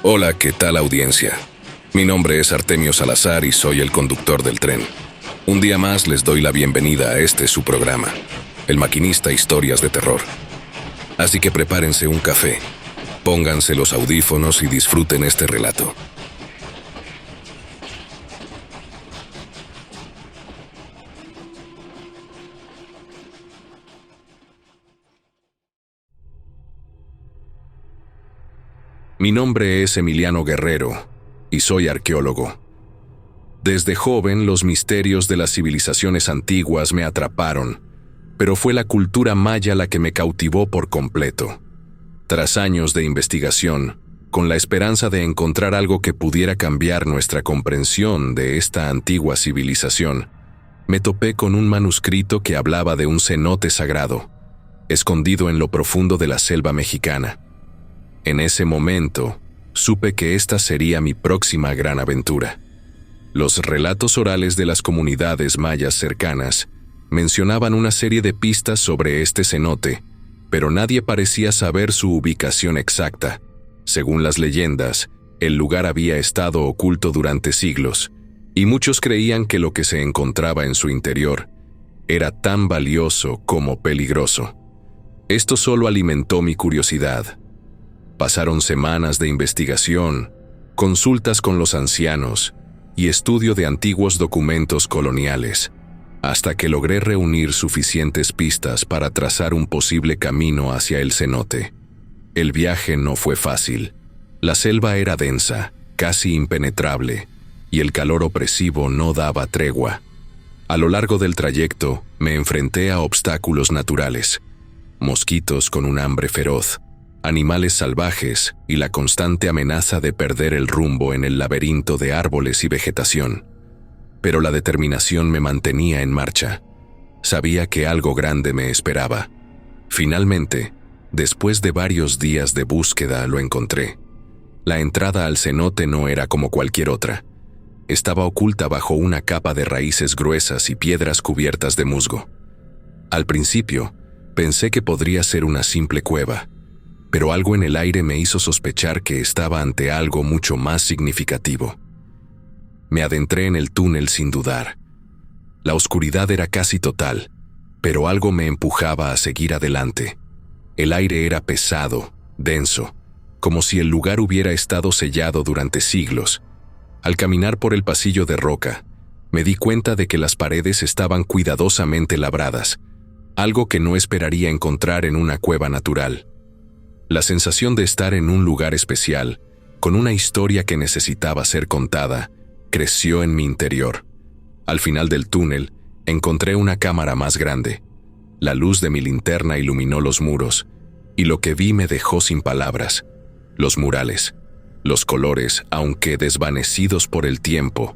Hola, ¿qué tal audiencia? Mi nombre es Artemio Salazar y soy el conductor del tren. Un día más les doy la bienvenida a este su programa, El Maquinista Historias de Terror. Así que prepárense un café, pónganse los audífonos y disfruten este relato. Mi nombre es Emiliano Guerrero y soy arqueólogo. Desde joven los misterios de las civilizaciones antiguas me atraparon, pero fue la cultura maya la que me cautivó por completo. Tras años de investigación, con la esperanza de encontrar algo que pudiera cambiar nuestra comprensión de esta antigua civilización, me topé con un manuscrito que hablaba de un cenote sagrado, escondido en lo profundo de la selva mexicana. En ese momento, supe que esta sería mi próxima gran aventura. Los relatos orales de las comunidades mayas cercanas mencionaban una serie de pistas sobre este cenote, pero nadie parecía saber su ubicación exacta. Según las leyendas, el lugar había estado oculto durante siglos, y muchos creían que lo que se encontraba en su interior era tan valioso como peligroso. Esto solo alimentó mi curiosidad. Pasaron semanas de investigación, consultas con los ancianos y estudio de antiguos documentos coloniales, hasta que logré reunir suficientes pistas para trazar un posible camino hacia el cenote. El viaje no fue fácil. La selva era densa, casi impenetrable, y el calor opresivo no daba tregua. A lo largo del trayecto, me enfrenté a obstáculos naturales: mosquitos con un hambre feroz, animales salvajes y la constante amenaza de perder el rumbo en el laberinto de árboles y vegetación. Pero la determinación me mantenía en marcha. Sabía que algo grande me esperaba. Finalmente, después de varios días de búsqueda, lo encontré. La entrada al cenote no era como cualquier otra. Estaba oculta bajo una capa de raíces gruesas y piedras cubiertas de musgo. Al principio, pensé que podría ser una simple cueva, pero algo en el aire me hizo sospechar que estaba ante algo mucho más significativo. Me adentré en el túnel sin dudar. La oscuridad era casi total, pero algo me empujaba a seguir adelante. El aire era pesado, denso, como si el lugar hubiera estado sellado durante siglos. Al caminar por el pasillo de roca, me di cuenta de que las paredes estaban cuidadosamente labradas, algo que no esperaría encontrar en una cueva natural. La sensación de estar en un lugar especial, con una historia que necesitaba ser contada, creció en mi interior. Al final del túnel, encontré una cámara más grande. La luz de mi linterna iluminó los muros, y lo que vi me dejó sin palabras. Los murales, los colores, aunque desvanecidos por el tiempo,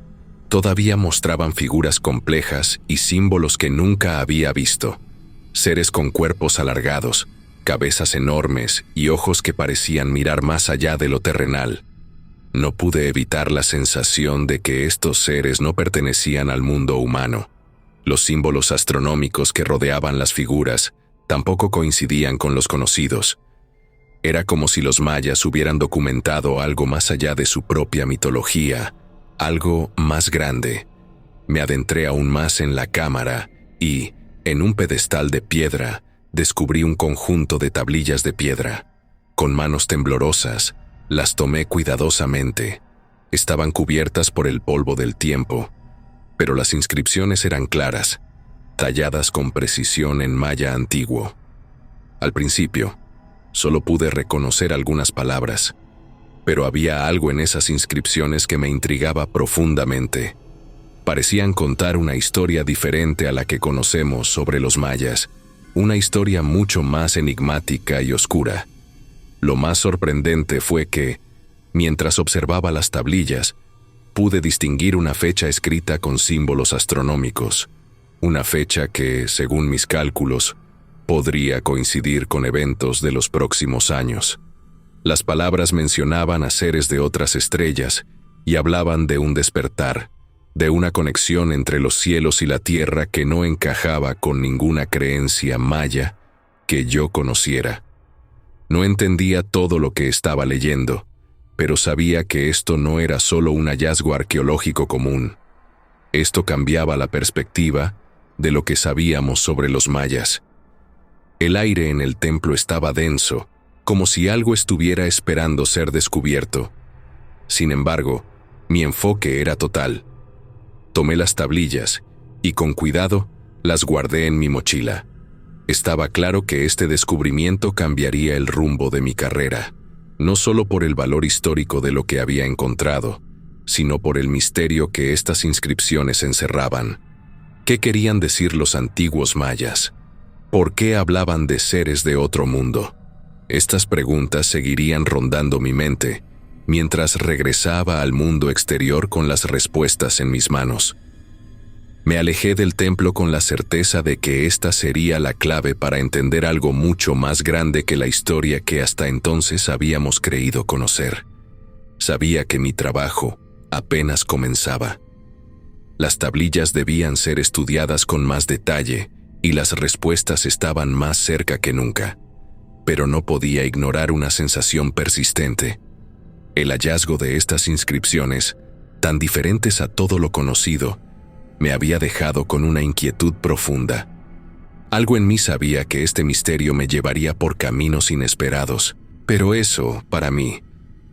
todavía mostraban figuras complejas y símbolos que nunca había visto. Seres con cuerpos alargados, cabezas enormes y ojos que parecían mirar más allá de lo terrenal. No pude evitar la sensación de que estos seres no pertenecían al mundo humano. Los símbolos astronómicos que rodeaban las figuras tampoco coincidían con los conocidos. Era como si los mayas hubieran documentado algo más allá de su propia mitología, algo más grande. Me adentré aún más en la cámara y, en un pedestal de piedra, descubrí un conjunto de tablillas de piedra. Con manos temblorosas, las tomé cuidadosamente. Estaban cubiertas por el polvo del tiempo, pero las inscripciones eran claras, talladas con precisión en maya antiguo. Al principio, solo pude reconocer algunas palabras, pero había algo en esas inscripciones que me intrigaba profundamente. Parecían contar una historia diferente a la que conocemos sobre los mayas, una historia mucho más enigmática y oscura. Lo más sorprendente fue que, mientras observaba las tablillas, pude distinguir una fecha escrita con símbolos astronómicos, una fecha que, según mis cálculos, podría coincidir con eventos de los próximos años. Las palabras mencionaban a seres de otras estrellas y hablaban de un despertar, de una conexión entre los cielos y la tierra que no encajaba con ninguna creencia maya que yo conociera. No entendía todo lo que estaba leyendo, pero sabía que esto no era solo un hallazgo arqueológico común. Esto cambiaba la perspectiva de lo que sabíamos sobre los mayas. El aire en el templo estaba denso, como si algo estuviera esperando ser descubierto. Sin embargo, mi enfoque era total. Tomé las tablillas y con cuidado las guardé en mi mochila. Estaba claro que este descubrimiento cambiaría el rumbo de mi carrera, no solo por el valor histórico de lo que había encontrado, sino por el misterio que estas inscripciones encerraban. ¿Qué querían decir los antiguos mayas? ¿Por qué hablaban de seres de otro mundo? Estas preguntas seguirían rondando mi mente, mientras regresaba al mundo exterior con las respuestas en mis manos. Me alejé del templo con la certeza de que esta sería la clave para entender algo mucho más grande que la historia que hasta entonces habíamos creído conocer. Sabía que mi trabajo apenas comenzaba. Las tablillas debían ser estudiadas con más detalle y las respuestas estaban más cerca que nunca. Pero no podía ignorar una sensación persistente. El hallazgo de estas inscripciones, tan diferentes a todo lo conocido, me había dejado con una inquietud profunda. Algo en mí sabía que este misterio me llevaría por caminos inesperados, pero eso, para mí,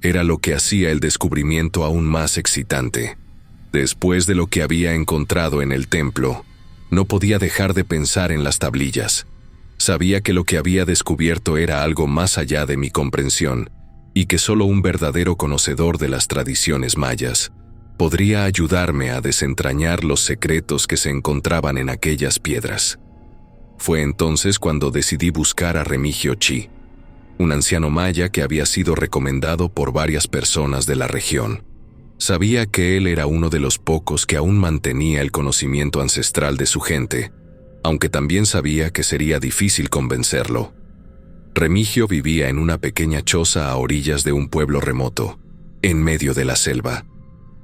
era lo que hacía el descubrimiento aún más excitante. Después de lo que había encontrado en el templo, no podía dejar de pensar en las tablillas. Sabía que lo que había descubierto era algo más allá de mi comprensión, y que solo un verdadero conocedor de las tradiciones mayas podría ayudarme a desentrañar los secretos que se encontraban en aquellas piedras. Fue entonces cuando decidí buscar a Remigio Chi, un anciano maya que había sido recomendado por varias personas de la región. Sabía que él era uno de los pocos que aún mantenía el conocimiento ancestral de su gente, aunque también sabía que sería difícil convencerlo. Remigio vivía en una pequeña choza a orillas de un pueblo remoto, en medio de la selva.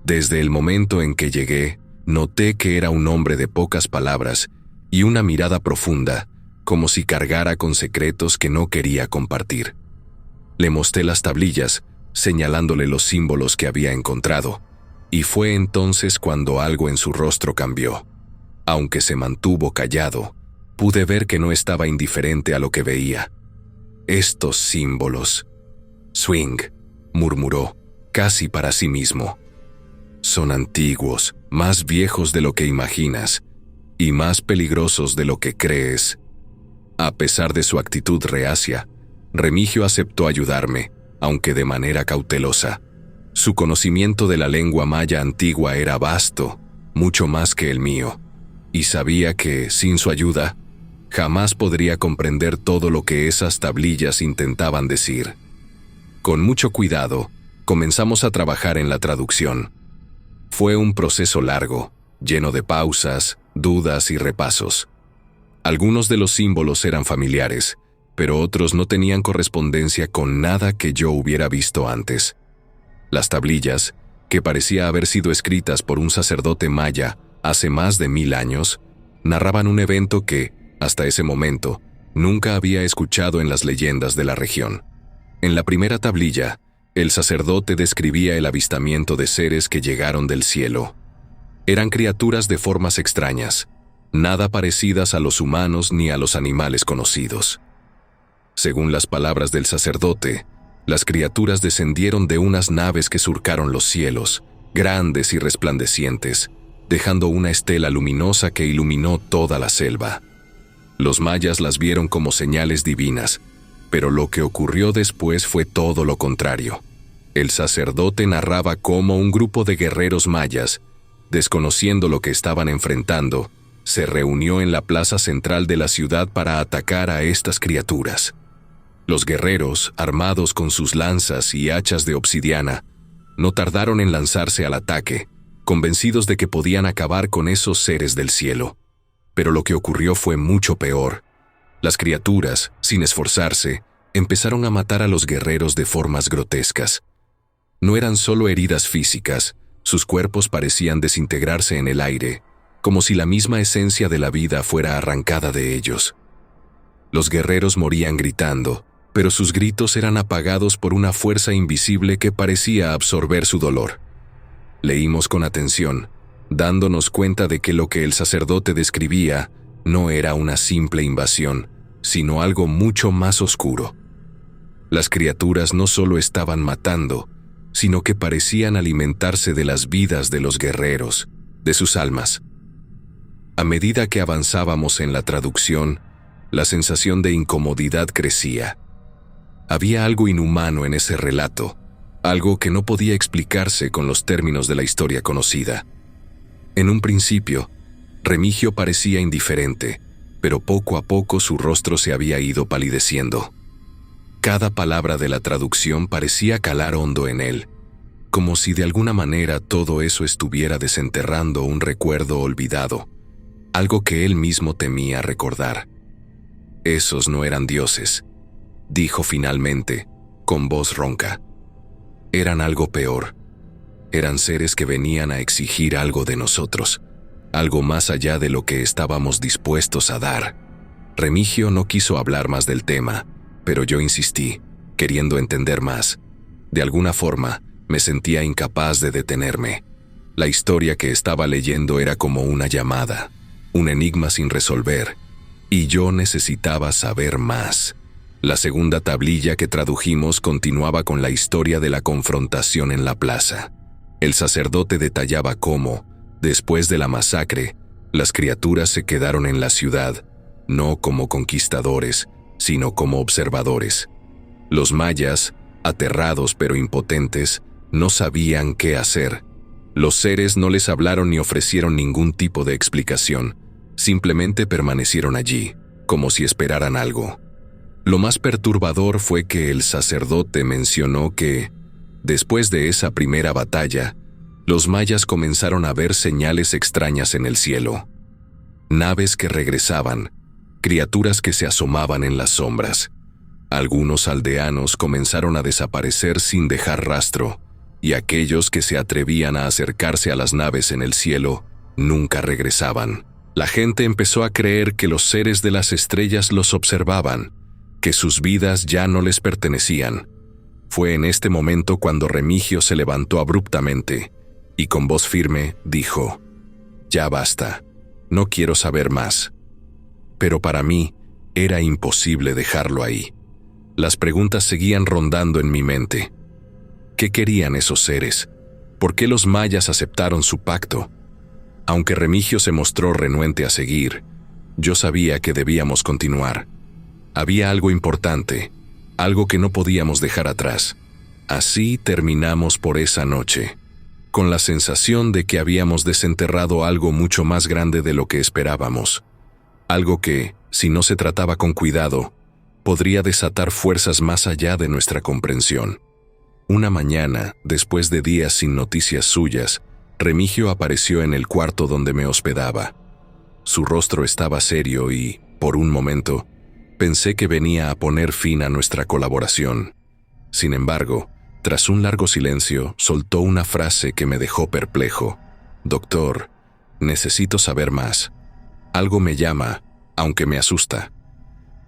Desde el momento en que llegué, noté que era un hombre de pocas palabras y una mirada profunda, como si cargara con secretos que no quería compartir. Le mostré las tablillas, señalándole los símbolos que había encontrado, y fue entonces cuando algo en su rostro cambió. Aunque se mantuvo callado, pude ver que no estaba indiferente a lo que veía. Estos símbolos. Swing, murmuró, casi para sí mismo. Son antiguos, más viejos de lo que imaginas, y más peligrosos de lo que crees. A pesar de su actitud reacia, Remigio aceptó ayudarme, aunque de manera cautelosa. Su conocimiento de la lengua maya antigua era vasto, mucho más que el mío, y sabía que, sin su ayuda, jamás podría comprender todo lo que esas tablillas intentaban decir. Con mucho cuidado, comenzamos a trabajar en la traducción. Fue un proceso largo, lleno de pausas, dudas y repasos. Algunos de los símbolos eran familiares, pero otros no tenían correspondencia con nada que yo hubiera visto antes. Las tablillas, que parecía haber sido escritas por un sacerdote maya hace más de 1000 años, narraban un evento que, hasta ese momento, nunca había escuchado en las leyendas de la región. En la primera tablilla, el sacerdote describía el avistamiento de seres que llegaron del cielo. Eran criaturas de formas extrañas, nada parecidas a los humanos ni a los animales conocidos. Según las palabras del sacerdote, las criaturas descendieron de unas naves que surcaron los cielos, grandes y resplandecientes, dejando una estela luminosa que iluminó toda la selva. Los mayas las vieron como señales divinas, pero lo que ocurrió después fue todo lo contrario. El sacerdote narraba cómo un grupo de guerreros mayas, desconociendo lo que estaban enfrentando, se reunió en la plaza central de la ciudad para atacar a estas criaturas. Los guerreros, armados con sus lanzas y hachas de obsidiana, no tardaron en lanzarse al ataque, convencidos de que podían acabar con esos seres del cielo. Pero lo que ocurrió fue mucho peor. Las criaturas, sin esforzarse, empezaron a matar a los guerreros de formas grotescas. No eran solo heridas físicas, sus cuerpos parecían desintegrarse en el aire, como si la misma esencia de la vida fuera arrancada de ellos. Los guerreros morían gritando, pero sus gritos eran apagados por una fuerza invisible que parecía absorber su dolor. Leímos con atención, dándonos cuenta de que lo que el sacerdote describía no era una simple invasión, sino algo mucho más oscuro. Las criaturas no solo estaban matando, sino que parecían alimentarse de las vidas de los guerreros, de sus almas. A medida que avanzábamos en la traducción, la sensación de incomodidad crecía. Había algo inhumano en ese relato, algo que no podía explicarse con los términos de la historia conocida. En un principio, Remigio parecía indiferente, pero poco a poco su rostro se había ido palideciendo. Cada palabra de la traducción parecía calar hondo en él, como si de alguna manera todo eso estuviera desenterrando un recuerdo olvidado, algo que él mismo temía recordar. «Esos no eran dioses», dijo finalmente, con voz ronca. «Eran algo peor. Eran seres que venían a exigir algo de nosotros, algo más allá de lo que estábamos dispuestos a dar». Remigio no quiso hablar más del tema, pero yo insistí, queriendo entender más. De alguna forma, me sentía incapaz de detenerme. La historia que estaba leyendo era como una llamada, un enigma sin resolver, y yo necesitaba saber más. La segunda tablilla que tradujimos continuaba con la historia de la confrontación en la plaza. El sacerdote detallaba cómo, después de la masacre, las criaturas se quedaron en la ciudad, no como conquistadores, sino como observadores. Los mayas, aterrados pero impotentes, no sabían qué hacer. Los seres no les hablaron ni ofrecieron ningún tipo de explicación, simplemente permanecieron allí, como si esperaran algo. Lo más perturbador fue que el sacerdote mencionó que, después de esa primera batalla, los mayas comenzaron a ver señales extrañas en el cielo. Naves que regresaban, criaturas que se asomaban en las sombras. Algunos aldeanos comenzaron a desaparecer sin dejar rastro, y aquellos que se atrevían a acercarse a las naves en el cielo nunca regresaban. La gente empezó a creer que los seres de las estrellas los observaban, que sus vidas ya no les pertenecían. Fue en este momento cuando Remigio se levantó abruptamente y con voz firme dijo: «Ya basta, no quiero saber más». Pero para mí era imposible dejarlo ahí. Las preguntas seguían rondando en mi mente. ¿Qué querían esos seres? ¿Por qué los mayas aceptaron su pacto? Aunque Remigio se mostró renuente a seguir, yo sabía que debíamos continuar. Había algo importante, algo que no podíamos dejar atrás. Así terminamos por esa noche, con la sensación de que habíamos desenterrado algo mucho más grande de lo que esperábamos. Algo que, si no se trataba con cuidado, podría desatar fuerzas más allá de nuestra comprensión. Una mañana, después de días sin noticias suyas, Remigio apareció en el cuarto donde me hospedaba. Su rostro estaba serio y, por un momento, pensé que venía a poner fin a nuestra colaboración. Sin embargo, tras un largo silencio, soltó una frase que me dejó perplejo. «Doctor, necesito saber más. Algo me llama, aunque me asusta».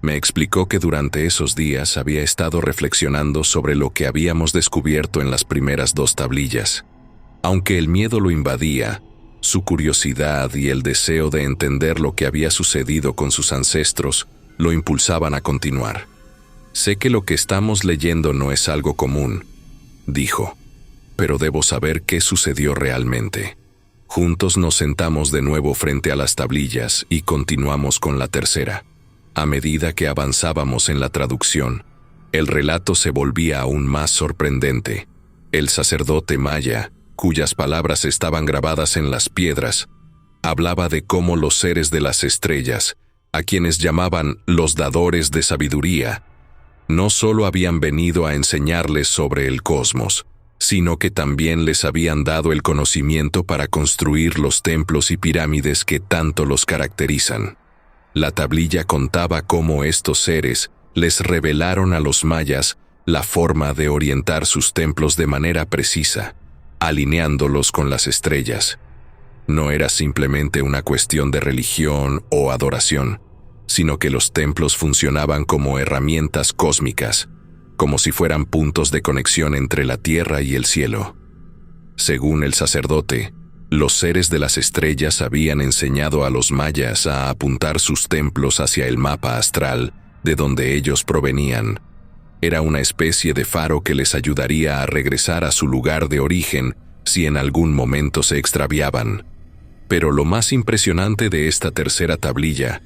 Me explicó que durante esos días había estado reflexionando sobre lo que habíamos descubierto en las primeras 2 tablillas. Aunque el miedo lo invadía, su curiosidad y el deseo de entender lo que había sucedido con sus ancestros lo impulsaban a continuar. «Sé que lo que estamos leyendo no es algo común», dijo, «pero debo saber qué sucedió realmente». Juntos nos sentamos de nuevo frente a las tablillas y continuamos con la tercera. A medida que avanzábamos en la traducción, el relato se volvía aún más sorprendente. El sacerdote maya, cuyas palabras estaban grabadas en las piedras, hablaba de cómo los seres de las estrellas, a quienes llamaban los dadores de sabiduría, no solo habían venido a enseñarles sobre el cosmos, sino que también les habían dado el conocimiento para construir los templos y pirámides que tanto los caracterizan. La tablilla contaba cómo estos seres les revelaron a los mayas la forma de orientar sus templos de manera precisa, alineándolos con las estrellas. No era simplemente una cuestión de religión o adoración, sino que los templos funcionaban como herramientas cósmicas, como si fueran puntos de conexión entre la tierra y el cielo. Según el sacerdote, los seres de las estrellas habían enseñado a los mayas a apuntar sus templos hacia el mapa astral de donde ellos provenían. Era una especie de faro que les ayudaría a regresar a su lugar de origen si en algún momento se extraviaban. Pero lo más impresionante de esta tercera tablilla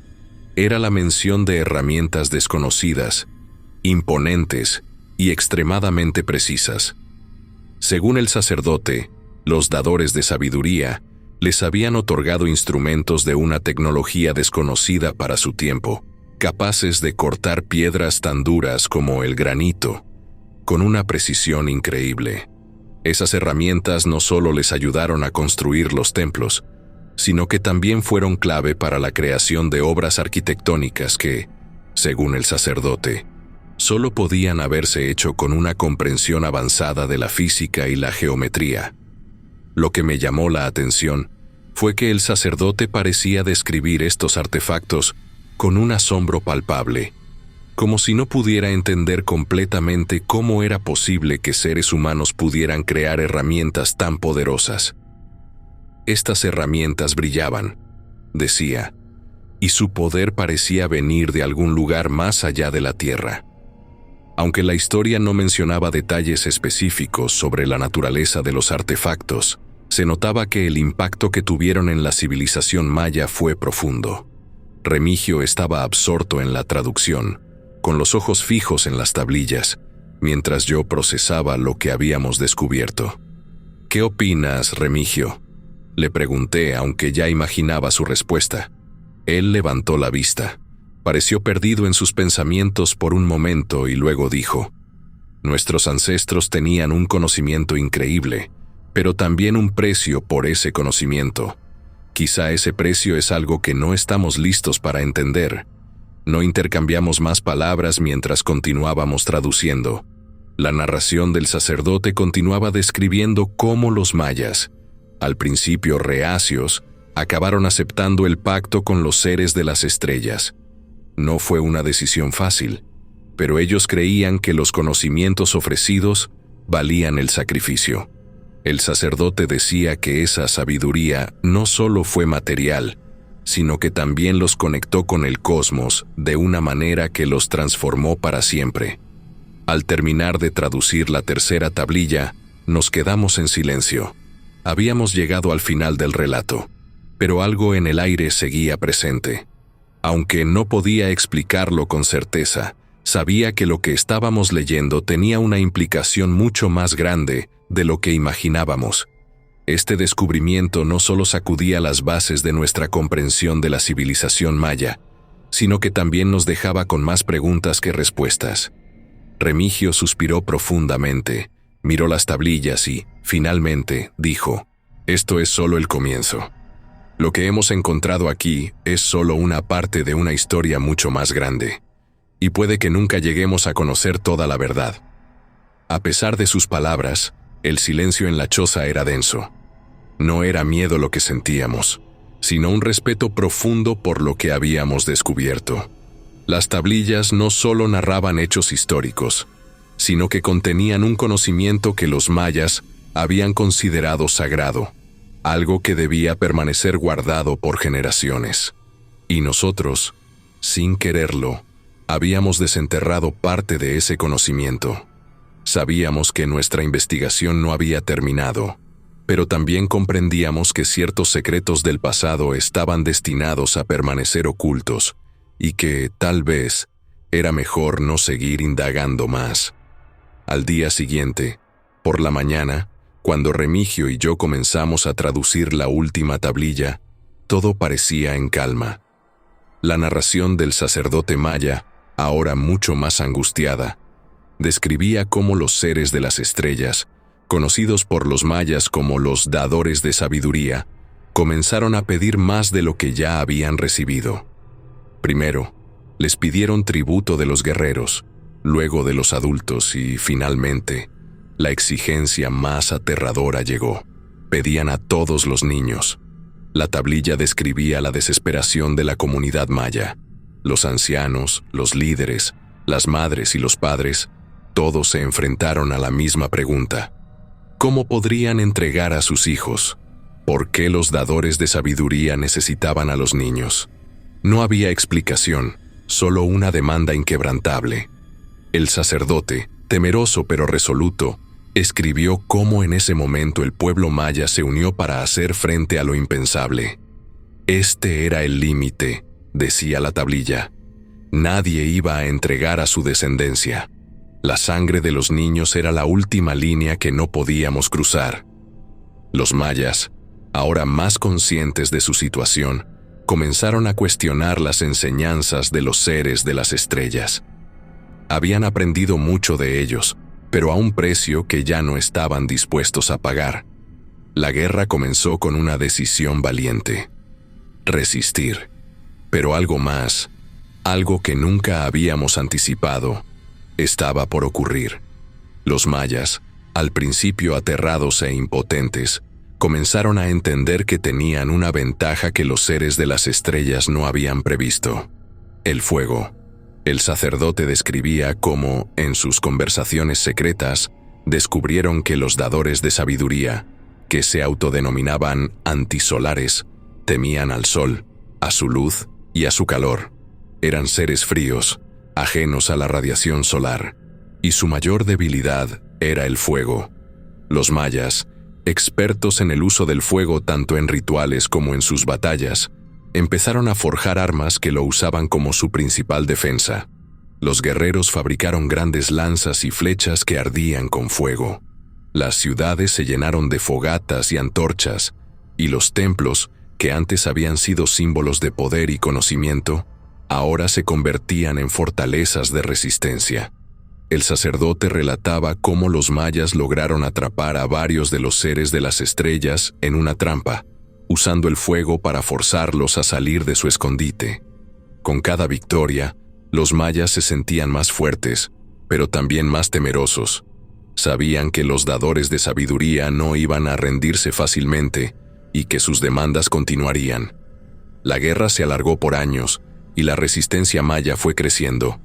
era la mención de herramientas desconocidas, imponentes y extremadamente precisas. Según el sacerdote, los dadores de sabiduría les habían otorgado instrumentos de una tecnología desconocida para su tiempo, capaces de cortar piedras tan duras como el granito, con una precisión increíble. Esas herramientas no solo les ayudaron a construir los templos, sino que también fueron clave para la creación de obras arquitectónicas que, según el sacerdote, solo podían haberse hecho con una comprensión avanzada de la física y la geometría. Lo que me llamó la atención fue que el sacerdote parecía describir estos artefactos con un asombro palpable, como si no pudiera entender completamente cómo era posible que seres humanos pudieran crear herramientas tan poderosas. Estas herramientas brillaban, decía, y su poder parecía venir de algún lugar más allá de la tierra. Aunque la historia no mencionaba detalles específicos sobre la naturaleza de los artefactos, se notaba que el impacto que tuvieron en la civilización maya fue profundo. Remigio estaba absorto en la traducción, con los ojos fijos en las tablillas, mientras yo procesaba lo que habíamos descubierto. «¿Qué opinas, Remigio?», le pregunté, aunque ya imaginaba su respuesta. Él levantó la vista. Pareció perdido en sus pensamientos por un momento y luego dijo: «Nuestros ancestros tenían un conocimiento increíble, pero también un precio por ese conocimiento. Quizá ese precio es algo que no estamos listos para entender». No intercambiamos más palabras mientras continuábamos traduciendo. La narración del sacerdote continuaba describiendo cómo los mayas, al principio reacios, acabaron aceptando el pacto con los seres de las estrellas. No fue una decisión fácil, pero ellos creían que los conocimientos ofrecidos valían el sacrificio. El sacerdote decía que esa sabiduría no solo fue material, sino que también los conectó con el cosmos de una manera que los transformó para siempre. Al terminar de traducir la tercera tablilla, nos quedamos en silencio. Habíamos llegado al final del relato, pero algo en el aire seguía presente. Aunque no podía explicarlo con certeza, sabía que lo que estábamos leyendo tenía una implicación mucho más grande de lo que imaginábamos. Este descubrimiento no solo sacudía las bases de nuestra comprensión de la civilización maya, sino que también nos dejaba con más preguntas que respuestas. Remigio suspiró profundamente, miró las tablillas y, finalmente, dijo: «Esto es solo el comienzo. Lo que hemos encontrado aquí es solo una parte de una historia mucho más grande, y puede que nunca lleguemos a conocer toda la verdad». A pesar de sus palabras, el silencio en la choza era denso. No era miedo lo que sentíamos, sino un respeto profundo por lo que habíamos descubierto. Las tablillas no solo narraban hechos históricos, sino que contenían un conocimiento que los mayas habían considerado sagrado, algo que debía permanecer guardado por generaciones. Y nosotros, sin quererlo, habíamos desenterrado parte de ese conocimiento. Sabíamos que nuestra investigación no había terminado, pero también comprendíamos que ciertos secretos del pasado estaban destinados a permanecer ocultos y que, tal vez, era mejor no seguir indagando más. Al día siguiente, por la mañana, cuando Remigio y yo comenzamos a traducir la última tablilla, todo parecía en calma. La narración del sacerdote maya, ahora mucho más angustiada, describía cómo los seres de las estrellas, conocidos por los mayas como los dadores de sabiduría, comenzaron a pedir más de lo que ya habían recibido. Primero, les pidieron tributo de los guerreros, luego de los adultos y, finalmente, la exigencia más aterradora llegó. Pedían a todos los niños. La tablilla describía la desesperación de la comunidad maya. Los ancianos, los líderes, las madres y los padres, todos se enfrentaron a la misma pregunta. ¿Cómo podrían entregar a sus hijos? ¿Por qué los dadores de sabiduría necesitaban a los niños? No había explicación, solo una demanda inquebrantable. El sacerdote, temeroso pero resoluto, escribió cómo en ese momento el pueblo maya se unió para hacer frente a lo impensable. Este era el límite, decía la tablilla. Nadie iba a entregar a su descendencia. La sangre de los niños era la última línea que no podíamos cruzar. Los mayas, ahora más conscientes de su situación, comenzaron a cuestionar las enseñanzas de los seres de las estrellas. Habían aprendido mucho de ellos, pero a un precio que ya no estaban dispuestos a pagar. La guerra comenzó con una decisión valiente: resistir. Pero algo más, algo que nunca habíamos anticipado, estaba por ocurrir. Los mayas, al principio aterrados e impotentes, comenzaron a entender que tenían una ventaja que los seres de las estrellas no habían previsto: el fuego. El sacerdote describía cómo, en sus conversaciones secretas, descubrieron que los dadores de sabiduría, que se autodenominaban antisolares, temían al sol, a su luz y a su calor. Eran seres fríos, ajenos a la radiación solar, y su mayor debilidad era el fuego. Los mayas, expertos en el uso del fuego tanto en rituales como en sus batallas, empezaron a forjar armas que lo usaban como su principal defensa. Los guerreros fabricaron grandes lanzas y flechas que ardían con fuego. Las ciudades se llenaron de fogatas y antorchas, y los templos, que antes habían sido símbolos de poder y conocimiento, ahora se convertían en fortalezas de resistencia. El sacerdote relataba cómo los mayas lograron atrapar a varios de los seres de las estrellas en una trampa, usando el fuego para forzarlos a salir de su escondite. Con cada victoria, los mayas se sentían más fuertes, pero también más temerosos. Sabían que los dadores de sabiduría no iban a rendirse fácilmente y que sus demandas continuarían. La guerra se alargó por años y la resistencia maya fue creciendo.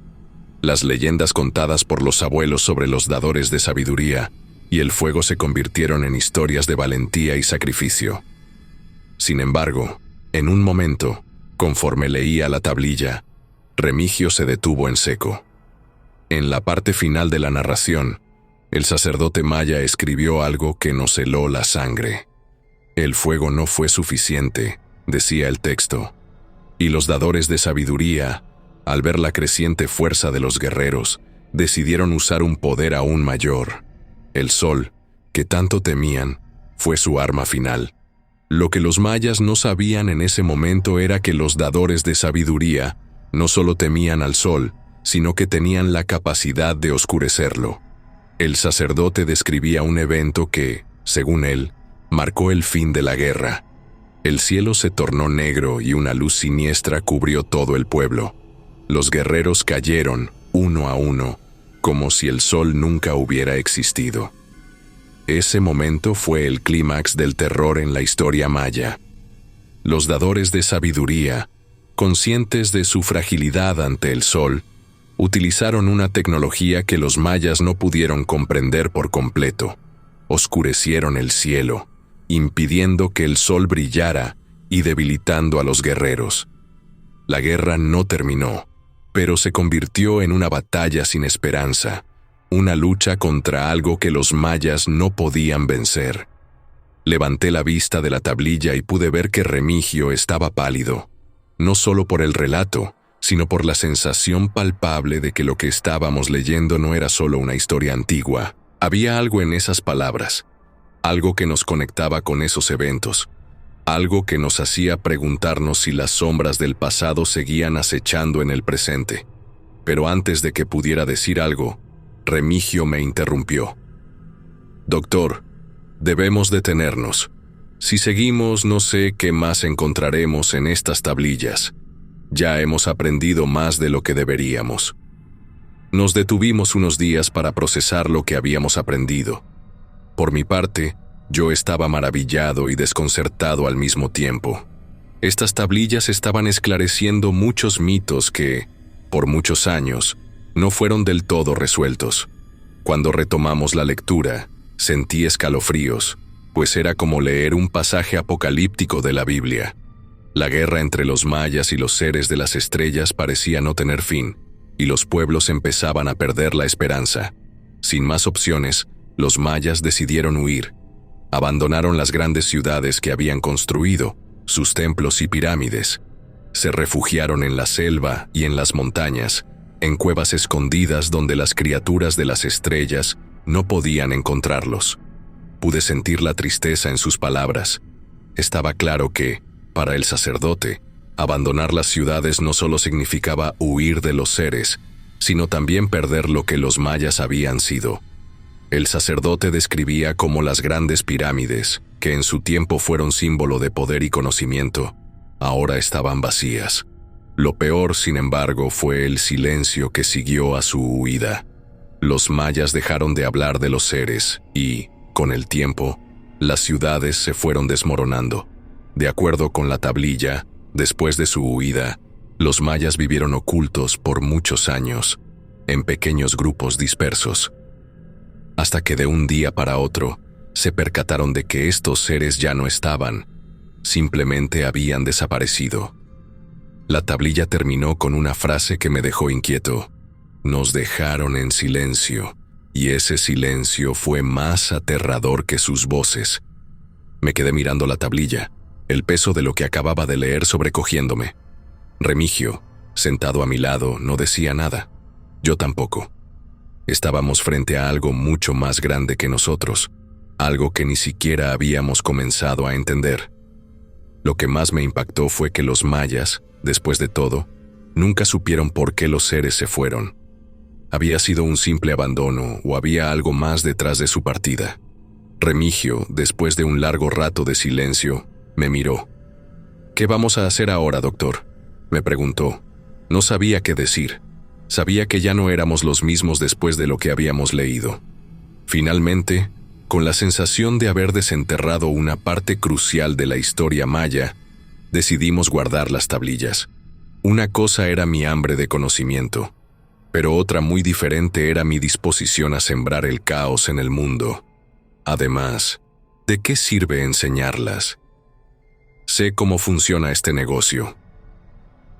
Las leyendas contadas por los abuelos sobre los dadores de sabiduría y el fuego se convirtieron en historias de valentía y sacrificio. Sin embargo, en un momento, conforme leía la tablilla, Remigio se detuvo en seco. En la parte final de la narración, el sacerdote maya escribió algo que nos heló la sangre. El fuego no fue suficiente, decía el texto, y los dadores de sabiduría, al ver la creciente fuerza de los guerreros, decidieron usar un poder aún mayor. El sol, que tanto temían, fue su arma final. Lo que los mayas no sabían en ese momento era que los dadores de sabiduría no solo temían al sol, sino que tenían la capacidad de oscurecerlo. El sacerdote describía un evento que, según él, marcó el fin de la guerra. El cielo se tornó negro y una luz siniestra cubrió todo el pueblo. Los guerreros cayeron, uno a uno, como si el sol nunca hubiera existido. Ese momento fue el clímax del terror en la historia maya. Los dadores de sabiduría, conscientes de su fragilidad ante el sol, utilizaron una tecnología que los mayas no pudieron comprender por completo. Oscurecieron el cielo, impidiendo que el sol brillara y debilitando a los guerreros. La guerra no terminó, pero se convirtió en una batalla sin esperanza. Una lucha contra algo que los mayas no podían vencer. Levanté la vista de la tablilla y pude ver que Remigio estaba pálido, no solo por el relato, sino por la sensación palpable de que lo que estábamos leyendo no era solo una historia antigua. Había algo en esas palabras, algo que nos conectaba con esos eventos, algo que nos hacía preguntarnos si las sombras del pasado seguían acechando en el presente. Pero antes de que pudiera decir algo, Remigio me interrumpió. «Doctor, debemos detenernos. Si seguimos, no sé qué más encontraremos en estas tablillas. Ya hemos aprendido más de lo que deberíamos». Nos detuvimos unos días para procesar lo que habíamos aprendido. Por mi parte, yo estaba maravillado y desconcertado al mismo tiempo. Estas tablillas estaban esclareciendo muchos mitos que, por muchos años, no fueron del todo resueltos. Cuando retomamos la lectura, sentí escalofríos, pues era como leer un pasaje apocalíptico de la Biblia. La guerra entre los mayas y los seres de las estrellas parecía no tener fin, y los pueblos empezaban a perder la esperanza. Sin más opciones, los mayas decidieron huir. Abandonaron las grandes ciudades que habían construido, sus templos y pirámides. Se refugiaron en la selva y en las montañas, en cuevas escondidas donde las criaturas de las estrellas no podían encontrarlos. Pude sentir la tristeza en sus palabras. Estaba claro que, para el sacerdote, abandonar las ciudades no solo significaba huir de los seres, sino también perder lo que los mayas habían sido. El sacerdote describía cómo las grandes pirámides, que en su tiempo fueron símbolo de poder y conocimiento, ahora estaban vacías. Lo peor, sin embargo, fue el silencio que siguió a su huida. Los mayas dejaron de hablar de los seres y, con el tiempo, las ciudades se fueron desmoronando. De acuerdo con la tablilla, después de su huida, los mayas vivieron ocultos por muchos años, en pequeños grupos dispersos, hasta que de un día para otro se percataron de que estos seres ya no estaban, simplemente habían desaparecido. La tablilla terminó con una frase que me dejó inquieto. Nos dejaron en silencio, y ese silencio fue más aterrador que sus voces. Me quedé mirando la tablilla, el peso de lo que acababa de leer sobrecogiéndome. Remigio, sentado a mi lado, no decía nada. Yo tampoco. Estábamos frente a algo mucho más grande que nosotros, algo que ni siquiera habíamos comenzado a entender. Lo que más me impactó fue que los mayas, después de todo, nunca supieron por qué los seres se fueron. ¿Había sido un simple abandono o había algo más detrás de su partida? Remigio, después de un largo rato de silencio, me miró. «¿Qué vamos a hacer ahora, doctor?», me preguntó. No sabía qué decir. Sabía que ya no éramos los mismos después de lo que habíamos leído. Finalmente, con la sensación de haber desenterrado una parte crucial de la historia maya, decidimos guardar las tablillas. Una cosa era mi hambre de conocimiento, pero otra muy diferente era mi disposición a sembrar el caos en el mundo. Además, ¿de qué sirve enseñarlas? Sé cómo funciona este negocio.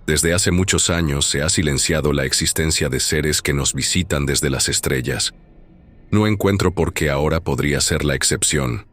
Desde hace muchos años se ha silenciado la existencia de seres que nos visitan desde las estrellas. No encuentro por qué ahora podría ser la excepción.